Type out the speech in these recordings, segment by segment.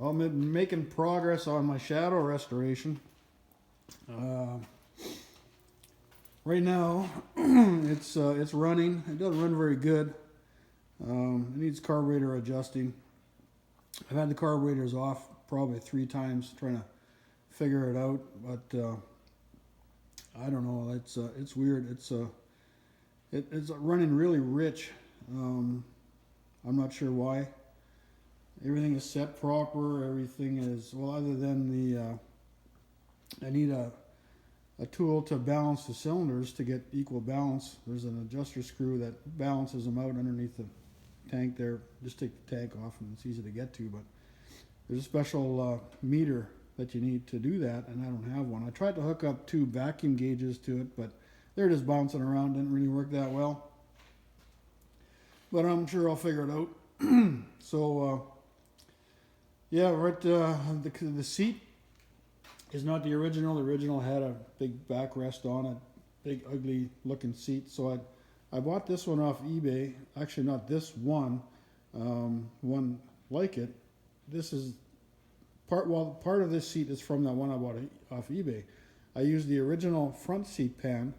I'm making progress on my shadow restoration. Right now, it's running. It doesn't run very good. It needs carburetor adjusting. I've had the carburetors off probably 3 times trying to figure it out, but I don't know. It's weird. It's running really rich. I'm not sure why. Everything is set proper. Everything is, well, other than the I need a tool to balance the cylinders to get equal balance. There's an adjuster screw that balances them out underneath the tank there. Just take the tank off and it's easy to get to, but there's a special meter that you need to do that, and I don't have one. I tried to hook up 2 vacuum gauges to it, but they're just bouncing around. Didn't really work that well. But I'm sure I'll figure it out. So, yeah, right. The seat is not the original. The original had a big backrest on it, big ugly looking seat. So I bought this one off eBay. Actually, not this one, one like it. This is part of this seat is from that one I bought off eBay. I used the original front seat pan.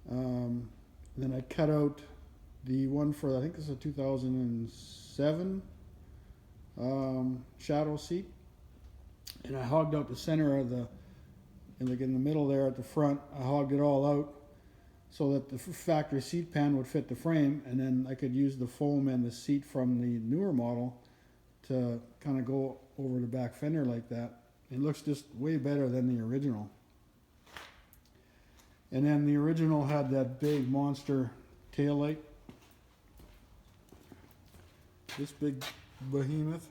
Then I cut out the one for, I think this is a 2007 shadow seat, and I hogged out the center of the, in the middle there at the front. I hogged it all out so that the factory seat pan would fit the frame, and then I could use the foam and the seat from the newer model to kind of go over the back fender like that. It looks just way better than the original. And then the original had that big monster tail light. This big behemoth.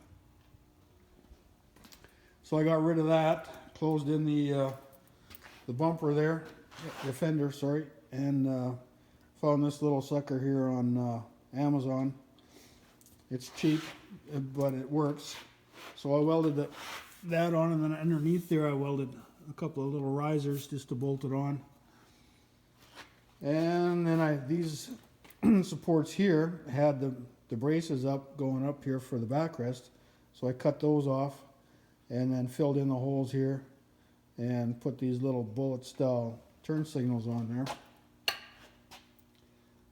So I got rid of that, closed in the bumper there, the fender, sorry, and found this little sucker here on Amazon. It's cheap, but it works. So I welded that on, and then underneath there I welded a couple of little risers just to bolt it on. And then these supports here had the braces up, going up here for the backrest. So I cut those off and then filled in the holes here and put these little bullet style turn signals on there.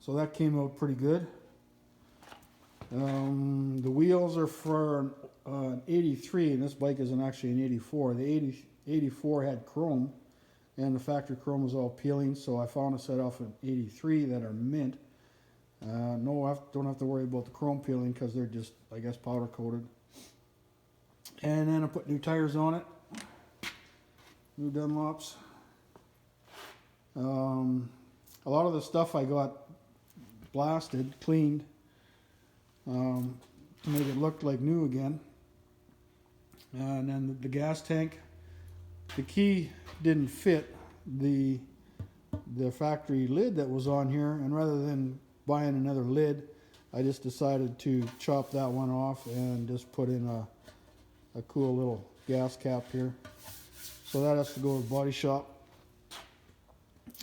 So that came out pretty good. The wheels are for an 83, and this bike isn't actually an 84. The 84 had chrome, and the factory chrome was all peeling, so I found a set off an 83 that are mint. No, I don't have to worry about the chrome peeling because they're just, I guess, powder coated. And then I put new tires on it, new Dunlops. A lot of the stuff I got blasted, cleaned, to make it look like new again. And then the gas tank, the key didn't fit the factory lid that was on here, and rather than buying another lid, I just decided to chop that one off and just put in a cool little gas cap here. So that has to go to the body shop.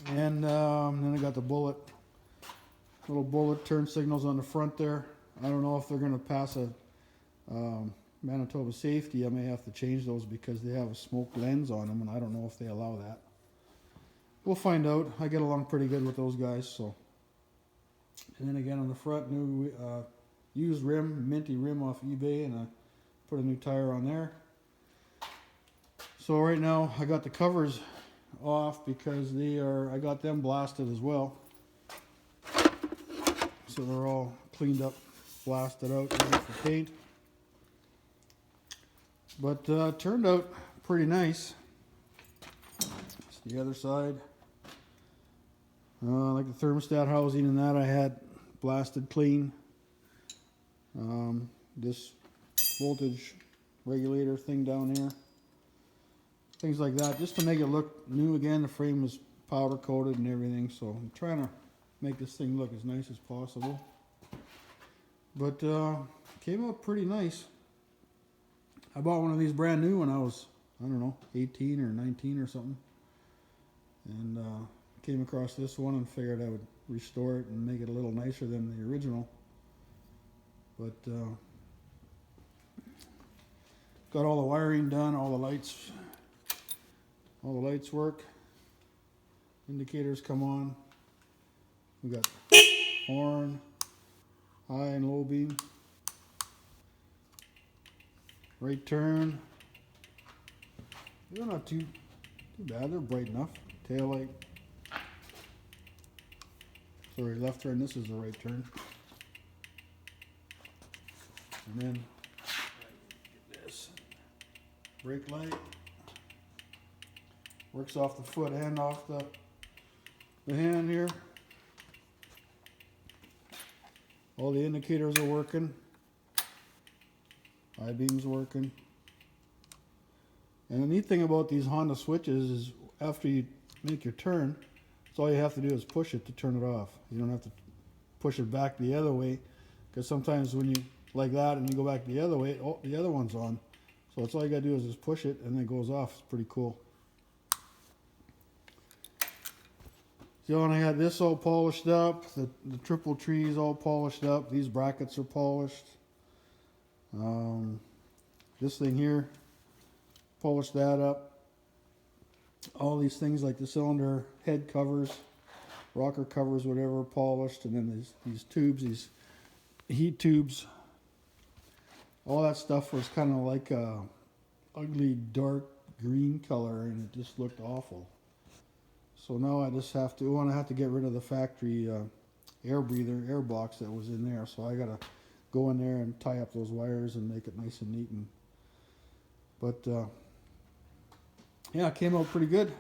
And then I got the little bullet turn signals on the front there. I don't know if they're going to pass a Manitoba safety. I may have to change those because they have a smoke lens on them, and I don't know if they allow that. We'll find out. I get along pretty good with those guys. So, and then again on the front, new used rim, minty rim off eBay, and I put a new tire on there. So right now I got the covers off because I got them blasted as well. So they're all cleaned up, blasted out, ready for paint. But turned out pretty nice. It's the other side. Like the thermostat housing and that I had blasted clean. This voltage regulator thing down here. Things like that, just to make it look new again. The frame was powder coated and everything, so I'm trying to make this thing look as nice as possible. But came out pretty nice. I bought one of these brand new when I was, I don't know, 18 or 19 or something. And came across this one and figured I would restore it and make it a little nicer than the original. But Got all the wiring done, all the lights work. Indicators come on. We got horn, high and low beam, right turn. They're not too bad, they're bright enough. Tail light. Sorry, left turn, this is the right turn. And then this brake light works off the foot and off the hand here. All the indicators are working. High beam's working. And the neat thing about these Honda switches is after you make your turn, so all you have to do is push it to turn it off. You don't have to push it back the other way, because sometimes when you like that and you go back the other way, oh, the other one's on. So that's all you gotta do is just push it and then it goes off. It's pretty cool. So when I had this all polished up, the triple trees all polished up, these brackets are polished. This thing here, polished that up. All these things like the cylinder head covers, rocker covers, whatever, polished, and then these tubes, these heat tubes. All that stuff was kind of like a ugly dark green color, and it just looked awful. So now I just have to, I have to get rid of the factory air box that was in there. So I gotta go in there and tie up those wires and make it nice and neat. But yeah, it came out pretty good.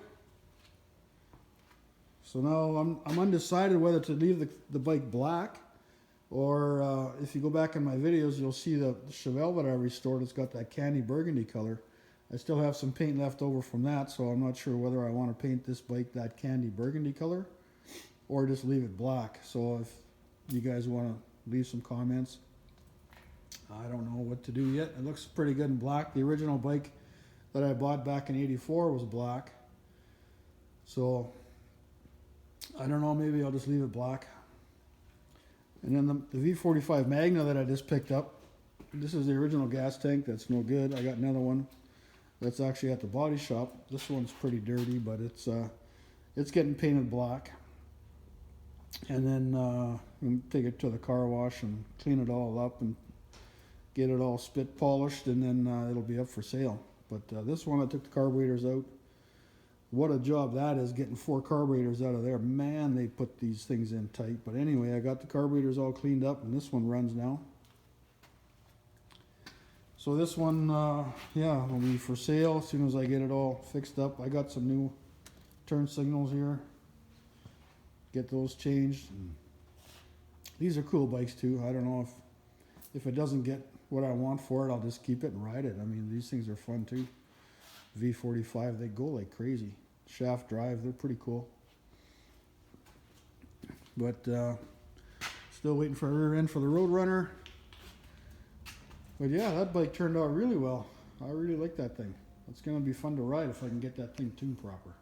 So now I'm undecided whether to leave the bike black, or if you go back in my videos, you'll see the Chevelle that I restored. It's got that candy burgundy color. I still have some paint left over from that, so I'm not sure whether I want to paint this bike that candy burgundy color or just leave it black. So if you guys want to leave some comments, I don't know what to do yet. It looks pretty good in black. The original bike that I bought back in '84 was black. So I don't know, maybe I'll just leave it black. And then the V45 Magna that I just picked up, this is the original gas tank. That's no good. I got another one that's actually at the body shop. This one's pretty dirty, but it's getting painted black. And then I'm gonna take it to the car wash and clean it all up and get it all spit polished, and then it'll be up for sale. But this one, I took the carburetors out. What a job that is, getting 4 carburetors out of there. Man, they put these things in tight. But anyway, I got the carburetors all cleaned up, and this one runs now. So this one, yeah, will be for sale as soon as I get it all fixed up. I got some new turn signals here. Get those changed. These are cool bikes too. I don't know if it doesn't get what I want for it, I'll just keep it and ride it. I mean, these things are fun too. V45, they go like crazy. Shaft drive, they're pretty cool. But still waiting for a rear end for the Roadrunner. But yeah, that bike turned out really well. I really like that thing. It's going to be fun to ride if I can get that thing tuned proper.